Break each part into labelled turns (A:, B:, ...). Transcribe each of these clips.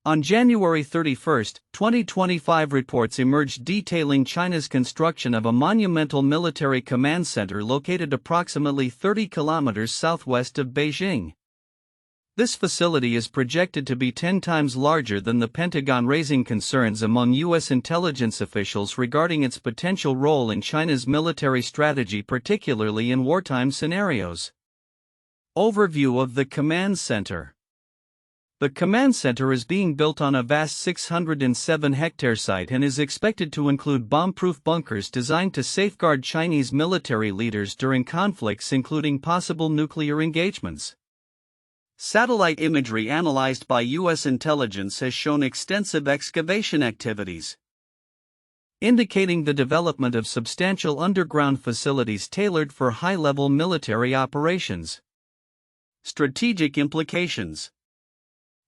A: On January 31, 2025, reports emerged detailing China's construction of a monumental military command center located approximately 30 kilometers southwest of Beijing. This facility is projected to be 10 times larger than the Pentagon, raising concerns among U.S. intelligence officials regarding its potential role in China's military strategy, particularly in wartime scenarios. Overview of the command center. The command center is being built on a vast 607-hectare site and is expected to include bomb-proof bunkers designed to safeguard Chinese military leaders during conflicts, including possible nuclear engagements. Satellite imagery analyzed by U.S. intelligence has shown extensive excavation activities, indicating the development of substantial underground facilities tailored for high-level military operations. Strategic implications.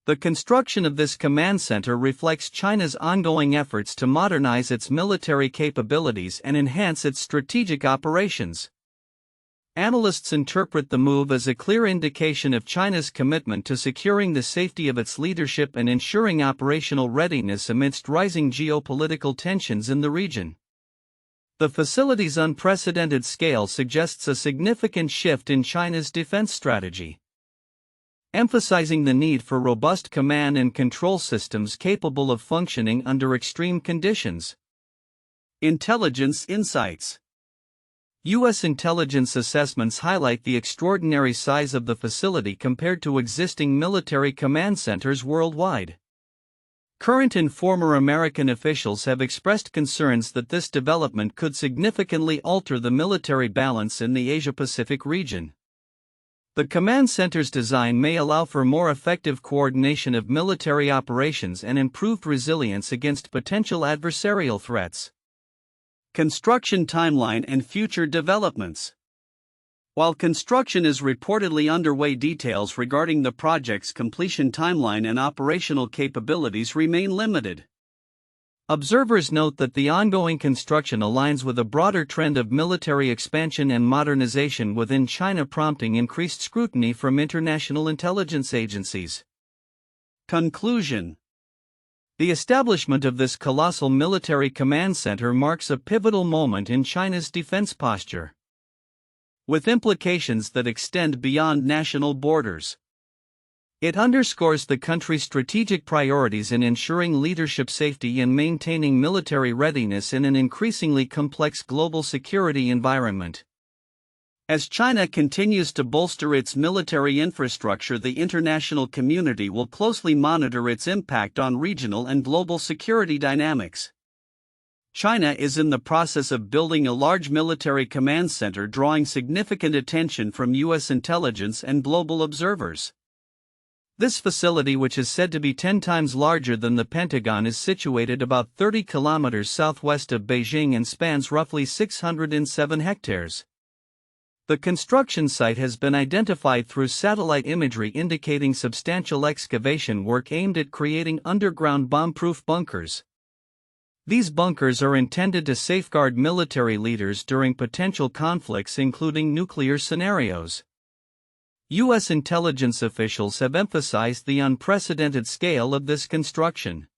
A: The construction of this command center reflects China's ongoing efforts to modernize its military capabilities and enhance its strategic operations. Analysts interpret the move as a clear indication of China's commitment to securing the safety of its leadership and ensuring operational readiness amidst rising geopolitical tensions in the region. The facility's unprecedented scale suggests a significant shift in China's defense strategy, emphasizing the need for robust command and control systems capable of functioning under extreme conditions. Intelligence insights. U.S. intelligence assessments highlight the extraordinary size of the facility compared to existing military command centers worldwide. Current and former American officials have expressed concerns that this development could significantly alter the military balance in the Asia-Pacific region. The command center's design may allow for more effective coordination of military operations and improved resilience against potential adversarial threats. Construction timeline and future developments. While construction is reportedly underway, details regarding the project's completion timeline and operational capabilities remain limited. Observers note that the ongoing construction aligns with a broader trend of military expansion and modernization within China, prompting increased scrutiny from international intelligence agencies. Conclusion. The establishment of this colossal military command center marks a pivotal moment in China's defense posture, with implications that extend beyond national borders. It underscores the country's strategic priorities in ensuring leadership safety and maintaining military readiness in an increasingly complex global security environment. As China continues to bolster its military infrastructure, the international community will closely monitor its impact on regional and global security dynamics. China is in the process of building a large military command center, drawing significant attention from U.S. intelligence and global observers. This facility, which is said to be 10 times larger than the Pentagon, is situated about 30 kilometers southwest of Beijing and spans roughly 607 hectares. The construction site has been identified through satellite imagery indicating substantial excavation work aimed at creating underground bomb-proof bunkers. These bunkers are intended to safeguard military leaders during potential conflicts, including nuclear scenarios. U.S. intelligence officials have emphasized the unprecedented scale of this construction,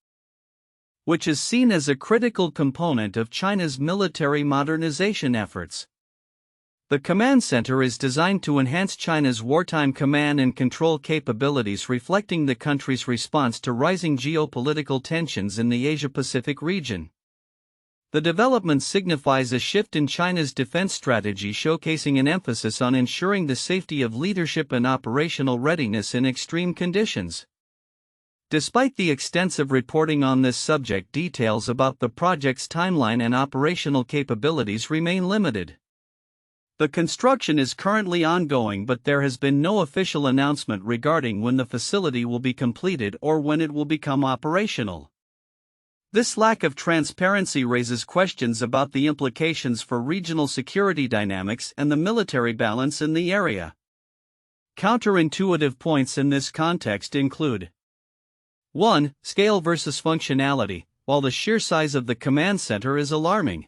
A: which is seen as a critical component of China's military modernization efforts. The command center is designed to enhance China's wartime command and control capabilities, reflecting the country's response to rising geopolitical tensions in the Asia-Pacific region. The development signifies a shift in China's defense strategy, showcasing an emphasis on ensuring the safety of leadership and operational readiness in extreme conditions. Despite the extensive reporting on this subject, details about the project's timeline and operational capabilities remain limited. The construction is currently ongoing, but there has been no official announcement regarding when the facility will be completed or when it will become operational. This lack of transparency raises questions about the implications for regional security dynamics and the military balance in the area. Counterintuitive points in this context include: 1. Scale versus functionality. While the sheer size of the command center is alarming,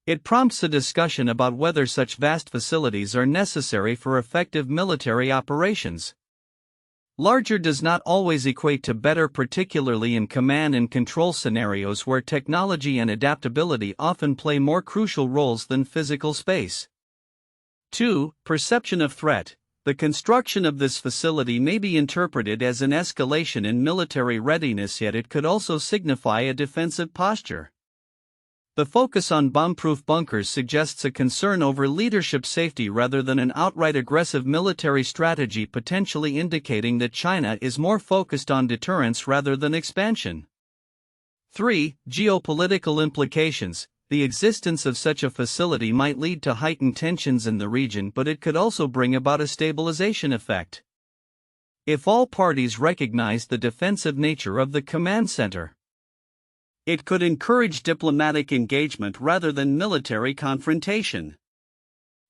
A: it prompts a discussion about whether such vast facilities are necessary for effective military operations. Larger does not always equate to better, particularly in command and control scenarios where technology and adaptability often play more crucial roles than physical space. 2. Perception of threat. The construction of this facility may be interpreted as an escalation in military readiness, yet it could also signify a defensive posture. The focus on bombproof bunkers suggests a concern over leadership safety rather than an outright aggressive military strategy, potentially indicating that China is more focused on deterrence rather than expansion. 3. Geopolitical implications. The existence of such a facility might lead to heightened tensions in the region, but it could also bring about a stabilization effect. If all parties recognize the defensive nature of the command center, it could encourage diplomatic engagement rather than military confrontation.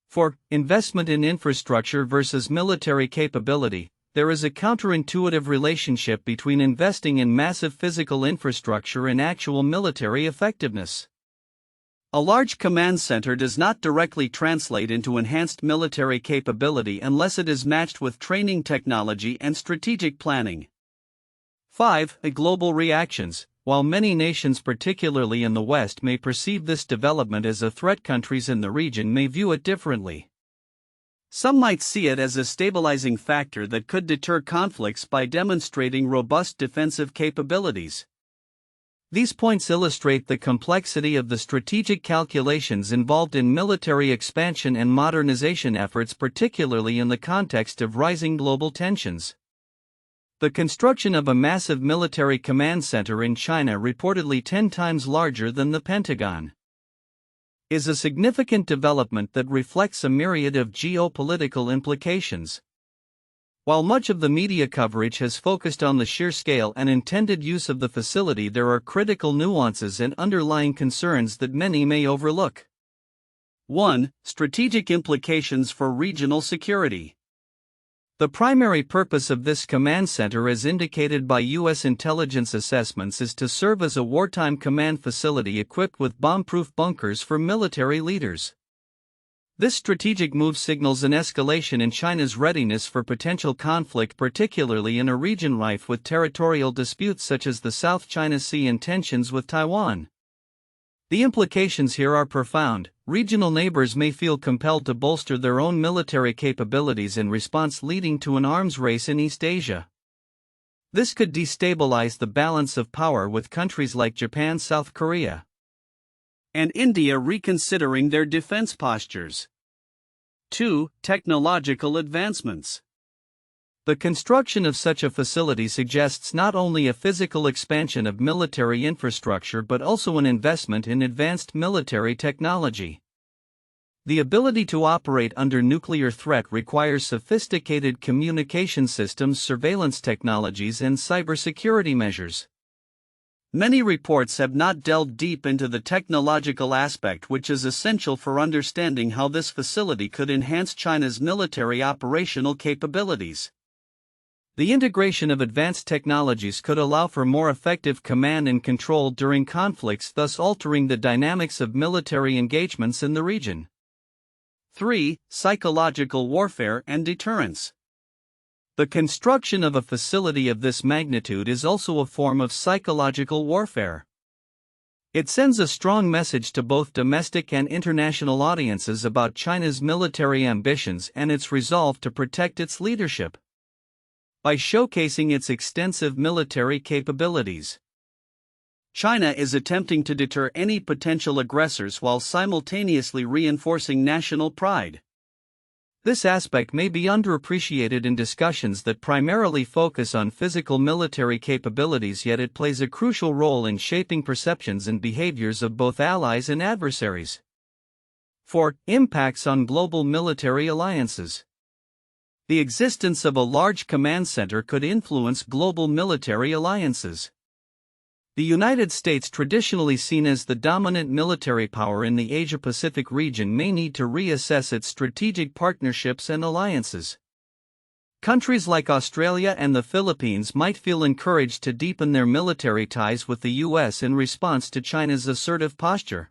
A: 4. Investment in infrastructure versus military capability. There is a counterintuitive relationship between investing in massive physical infrastructure and actual military effectiveness. A large command center does not directly translate into enhanced military capability unless it is matched with training technology and strategic planning. 5. Global reactions. While many nations, particularly in the West, may perceive this development as a threat, countries in the region may view it differently. Some might see it as a stabilizing factor that could deter conflicts by demonstrating robust defensive capabilities. These points illustrate the complexity of the strategic calculations involved in military expansion and modernization efforts, particularly in the context of rising global tensions. The construction of a massive military command center in China, reportedly 10 times larger than the Pentagon, is a significant development that reflects a myriad of geopolitical implications. While much of the media coverage has focused on the sheer scale and intended use of the facility, there are critical nuances and underlying concerns that many may overlook. 1. Strategic implications for regional security. The primary purpose of this command center, as indicated by U.S. intelligence assessments, is to serve as a wartime command facility equipped with bomb-proof bunkers for military leaders. This strategic move signals an escalation in China's readiness for potential conflict, particularly in a region rife with territorial disputes such as the South China Sea and tensions with Taiwan. The implications here are profound. Regional neighbors may feel compelled to bolster their own military capabilities in response, leading to an arms race in East Asia. This could destabilize the balance of power, with countries like Japan, South Korea, and India reconsidering their defense postures. 2. Technological advancements. The construction of such a facility suggests not only a physical expansion of military infrastructure but also an investment in advanced military technology. The ability to operate under nuclear threat requires sophisticated communication systems, surveillance technologies, and cybersecurity measures. Many reports have not delved deep into the technological aspect, which is essential for understanding how this facility could enhance China's military operational capabilities. The integration of advanced technologies could allow for more effective command and control during conflicts, thus altering the dynamics of military engagements in the region. 3. Psychological warfare and deterrence. The construction of a facility of this magnitude is also a form of psychological warfare. It sends a strong message to both domestic and international audiences about China's military ambitions and its resolve to protect its leadership. By showcasing its extensive military capabilities, China is attempting to deter any potential aggressors while simultaneously reinforcing national pride. This aspect may be underappreciated in discussions that primarily focus on physical military capabilities, yet it plays a crucial role in shaping perceptions and behaviors of both allies and adversaries. 4. Impacts on global military alliances. The existence of a large command center could influence global military alliances. The United States, traditionally seen as the dominant military power in the Asia-Pacific region, may need to reassess its strategic partnerships and alliances. Countries like Australia and the Philippines might feel encouraged to deepen their military ties with the U.S. in response to China's assertive posture.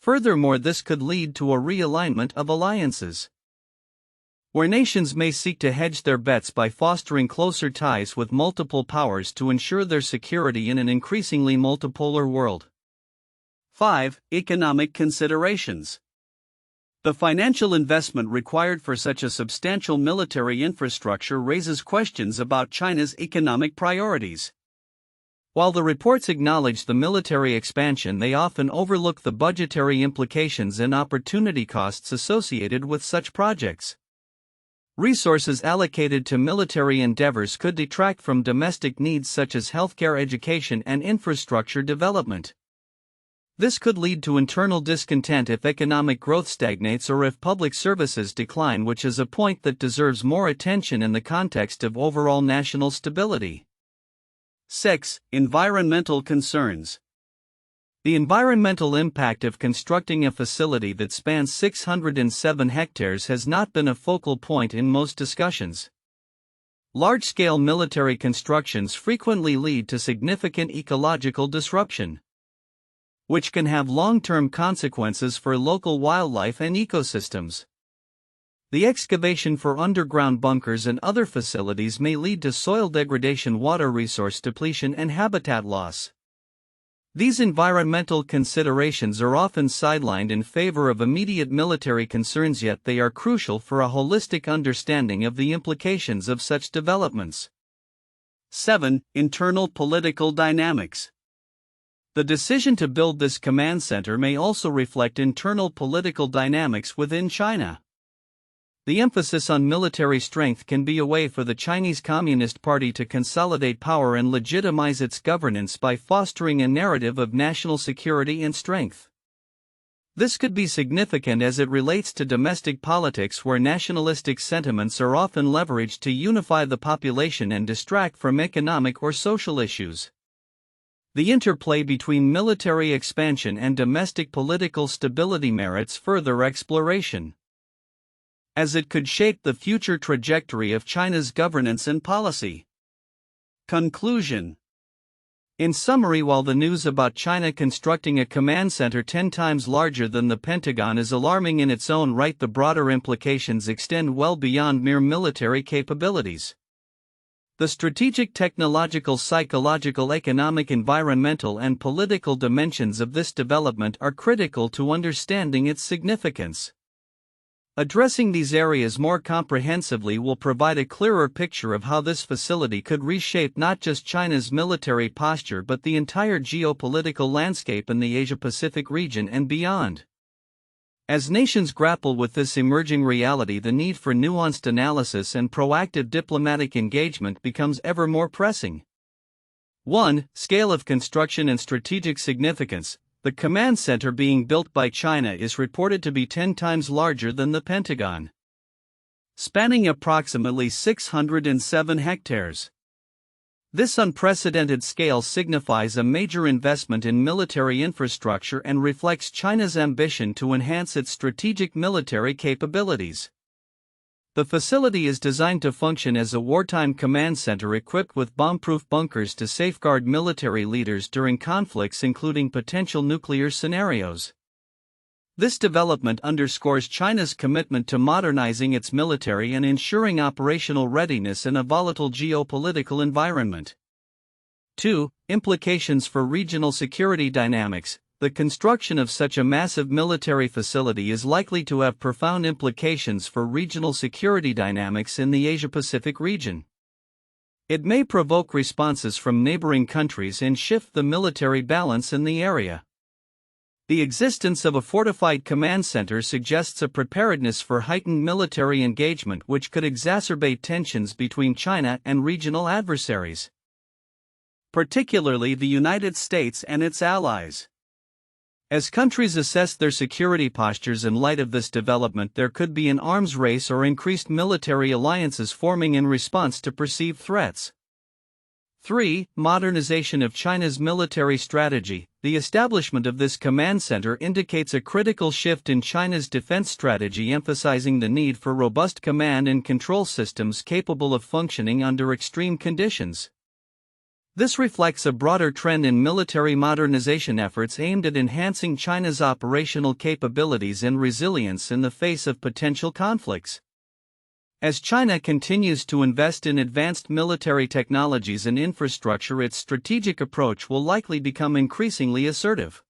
A: Furthermore, this could lead to a realignment of alliances. where nations may seek to hedge their bets by fostering closer ties with multiple powers to ensure their security in an increasingly multipolar world. 5. Economic considerations. The financial investment required for such a substantial military infrastructure raises questions about China's economic priorities. While the reports acknowledge the military expansion, they often overlook the budgetary implications and opportunity costs associated with such projects. Resources allocated to military endeavors could detract from domestic needs such as healthcare, education, and infrastructure development. This could lead to internal discontent if economic growth stagnates or if public services decline, which is a point that deserves more attention in the context of overall national stability. 6. Environmental concerns. The environmental impact of constructing a facility that spans 607 hectares has not been a focal point in most discussions. Large-scale military constructions frequently lead to significant ecological disruption, which can have long-term consequences for local wildlife and ecosystems. The excavation for underground bunkers and other facilities may lead to soil degradation, water resource depletion, and habitat loss. These environmental considerations are often sidelined in favor of immediate military concerns, yet they are crucial for a holistic understanding of the implications of such developments. 7. Internal political dynamics. The decision to build this command center may also reflect internal political dynamics within China. The emphasis on military strength can be a way for the Chinese Communist Party to consolidate power and legitimize its governance by fostering a narrative of national security and strength. This could be significant as it relates to domestic politics, where nationalistic sentiments are often leveraged to unify the population and distract from economic or social issues. The interplay between military expansion and domestic political stability merits further exploration, as it could shape the future trajectory of China's governance and policy. Conclusion. In summary, while the news about China constructing a command center 10 times larger than the Pentagon is alarming in its own right, the broader implications extend well beyond mere military capabilities. The strategic, technological, psychological, economic, environmental, and political dimensions of this development are critical to understanding its significance. Addressing these areas more comprehensively will provide a clearer picture of how this facility could reshape not just China's military posture but the entire geopolitical landscape in the Asia-Pacific region and beyond. As nations grapple with this emerging reality, the need for nuanced analysis and proactive diplomatic engagement becomes ever more pressing. 1. Scale of construction and strategic significance. The command center being built by China is reported to be 10 times larger than the Pentagon, spanning approximately 607 hectares. This unprecedented scale signifies a major investment in military infrastructure and reflects China's ambition to enhance its strategic military capabilities. The facility is designed to function as a wartime command center equipped with bomb-proof bunkers to safeguard military leaders during conflicts, including potential nuclear scenarios. This development underscores China's commitment to modernizing its military and ensuring operational readiness in a volatile geopolitical environment. 2. Implications for regional security dynamics. The construction of such a massive military facility is likely to have profound implications for regional security dynamics in the Asia-Pacific region. It may provoke responses from neighboring countries and shift the military balance in the area. The existence of a fortified command center suggests a preparedness for heightened military engagement, which could exacerbate tensions between China and regional adversaries, particularly the United States and its allies. As countries assess their security postures in light of this development, there could be an arms race or increased military alliances forming in response to perceived threats. 3. Modernization of China's military strategy. The establishment of this command center indicates a critical shift in China's defense strategy, emphasizing the need for robust command and control systems capable of functioning under extreme conditions. This reflects a broader trend in military modernization efforts aimed at enhancing China's operational capabilities and resilience in the face of potential conflicts. As China continues to invest in advanced military technologies and infrastructure, its strategic approach will likely become increasingly assertive,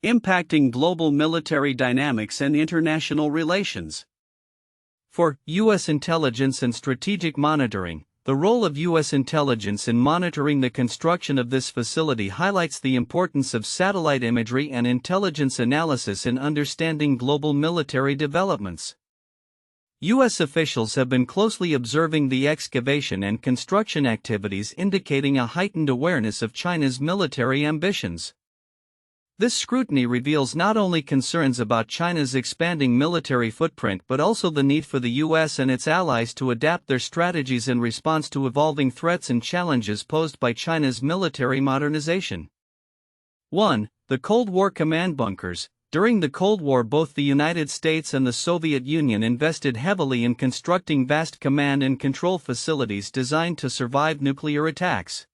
A: impacting global military dynamics and international relations. For U.S. intelligence and strategic monitoring, the role of U.S. intelligence in monitoring the construction of this facility highlights the importance of satellite imagery and intelligence analysis in understanding global military developments. U.S. officials have been closely observing the excavation and construction activities, indicating a heightened awareness of China's military ambitions. This scrutiny reveals not only concerns about China's expanding military footprint but also the need for the U.S. and its allies to adapt their strategies in response to evolving threats and challenges posed by China's military modernization. 1. The Cold War command bunkers. During the Cold War, both the United States and the Soviet Union invested heavily in constructing vast command and control facilities designed to survive nuclear attacks.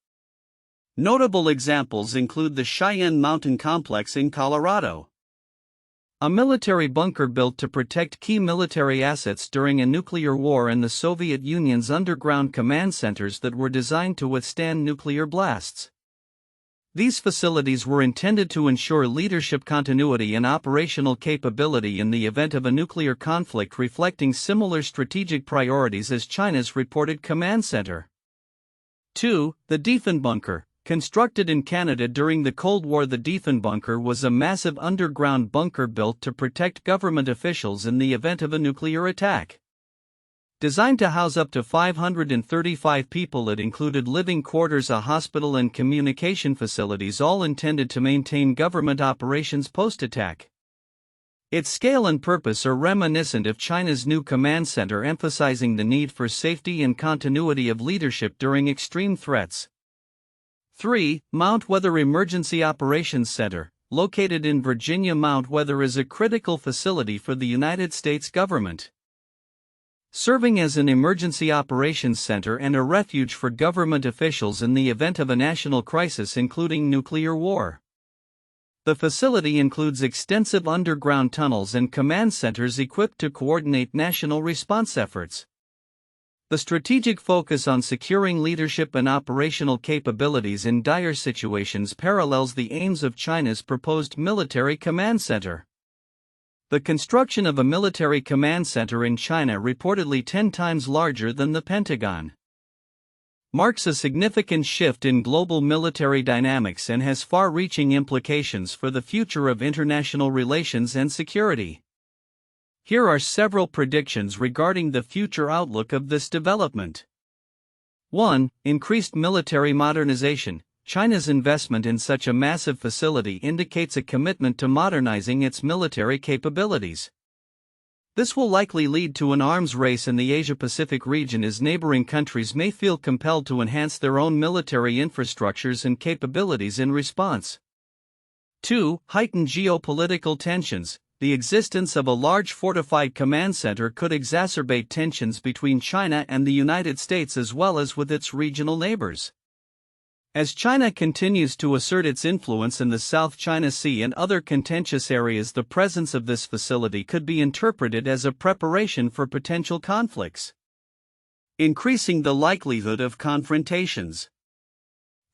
A: Notable examples include the Cheyenne Mountain Complex in Colorado, a military bunker built to protect key military assets during a nuclear war, and the Soviet Union's underground command centers that were designed to withstand nuclear blasts. These facilities were intended to ensure leadership continuity and operational capability in the event of a nuclear conflict, reflecting similar strategic priorities as China's reported command center. 2. The Diefenbunker. Constructed in Canada during the Cold War, the Diefenbunker was a massive underground bunker built to protect government officials in the event of a nuclear attack. Designed to house up to 535 people, it included living quarters, a hospital, and communication facilities, all intended to maintain government operations post-attack. Its scale and purpose are reminiscent of China's new command center, emphasizing the need for safety and continuity of leadership during extreme threats. 3. Mount Weather Emergency Operations Center. Located in Virginia, Mount Weather is a critical facility for the United States government, serving as an emergency operations center and a refuge for government officials in the event of a national crisis, including nuclear war. The facility includes extensive underground tunnels and command centers equipped to coordinate national response efforts. The strategic focus on securing leadership and operational capabilities in dire situations parallels the aims of China's proposed military command center. The construction of a military command center in China, reportedly 10 times larger than the Pentagon, marks a significant shift in global military dynamics and has far-reaching implications for the future of international relations and security. Here are several predictions regarding the future outlook of this development. 1. Increased military modernization. China's investment in such a massive facility indicates a commitment to modernizing its military capabilities. This will likely lead to an arms race in the Asia-Pacific region, as neighboring countries may feel compelled to enhance their own military infrastructures and capabilities in response. 2. Heightened geopolitical tensions. The existence of a large fortified command center could exacerbate tensions between China and the United States, as well as with its regional neighbors. As China continues to assert its influence in the South China Sea and other contentious areas, the presence of this facility could be interpreted as a preparation for potential conflicts, increasing the likelihood of confrontations.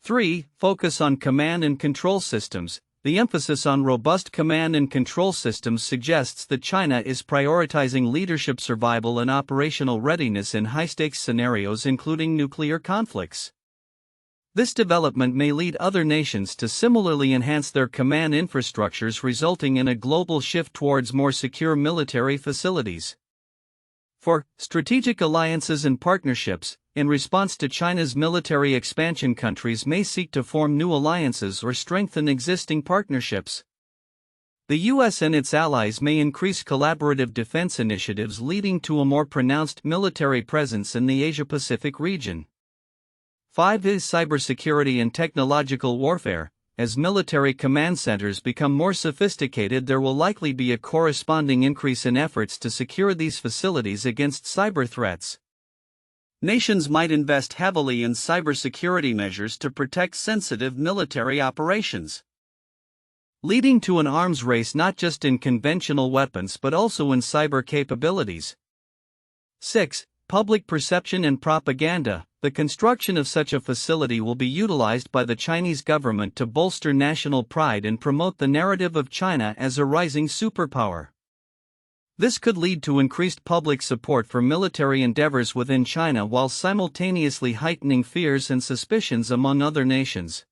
A: 3. Focus on command and control systems. The emphasis on robust command and control systems suggests that China is prioritizing leadership, survival, and operational readiness in high-stakes scenarios, including nuclear conflicts. This development may lead other nations to similarly enhance their command infrastructures, resulting in a global shift towards more secure military facilities. 4. Strategic alliances and partnerships. In response to China's military expansion, countries may seek to form new alliances or strengthen existing partnerships. The U.S. and its allies may increase collaborative defense initiatives, leading to a more pronounced military presence in the Asia-Pacific region. 5 is cybersecurity and technological warfare. As military command centers become more sophisticated, there will likely be a corresponding increase in efforts to secure these facilities against cyber threats. Nations might invest heavily in cybersecurity measures to protect sensitive military operations, leading to an arms race not just in conventional weapons but also in cyber capabilities. 6. Public perception and propaganda. The construction of such a facility will be utilized by the Chinese government to bolster national pride and promote the narrative of China as a rising superpower. This could lead to increased public support for military endeavors within China while simultaneously heightening fears and suspicions among other nations.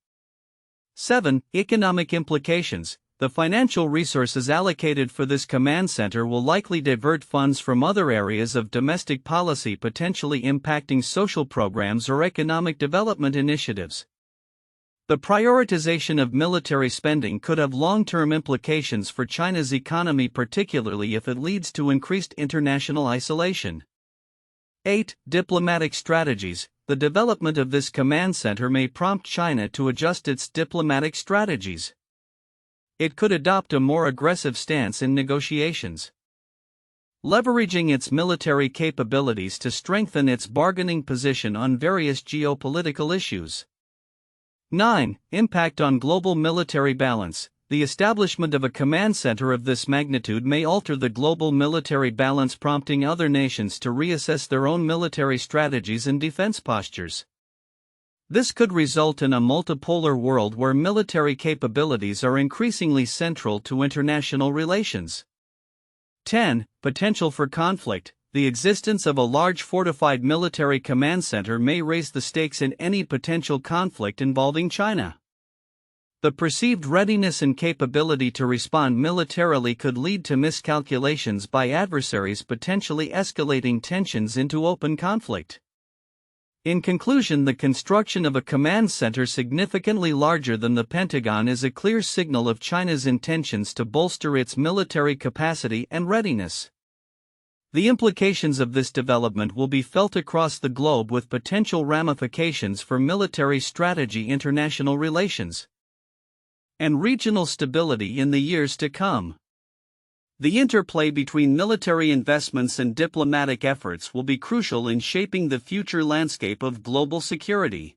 A: 7. Economic implications. The financial resources allocated for this command center will likely divert funds from other areas of domestic policy, potentially impacting social programs or economic development initiatives. The prioritization of military spending could have long-term implications for China's economy, particularly if it leads to increased international isolation. 8. Diplomatic strategies. The development of this command center may prompt China to adjust its diplomatic strategies. It could adopt a more aggressive stance in negotiations, leveraging its military capabilities to strengthen its bargaining position on various geopolitical issues. 9. Impact on global military balance. The establishment of a command center of this magnitude may alter the global military balance, prompting other nations to reassess their own military strategies and defense postures. This could result in a multipolar world where military capabilities are increasingly central to international relations. 10. Potential for conflict. The existence of a large fortified military command center may raise the stakes in any potential conflict involving China. The perceived readiness and capability to respond militarily could lead to miscalculations by adversaries, potentially escalating tensions into open conflict. In conclusion, the construction of a command center significantly larger than the Pentagon is a clear signal of China's intentions to bolster its military capacity and readiness. The implications of this development will be felt across the globe, with potential ramifications for military strategy, international relations, and regional stability in the years to come. The interplay between military investments and diplomatic efforts will be crucial in shaping the future landscape of global security.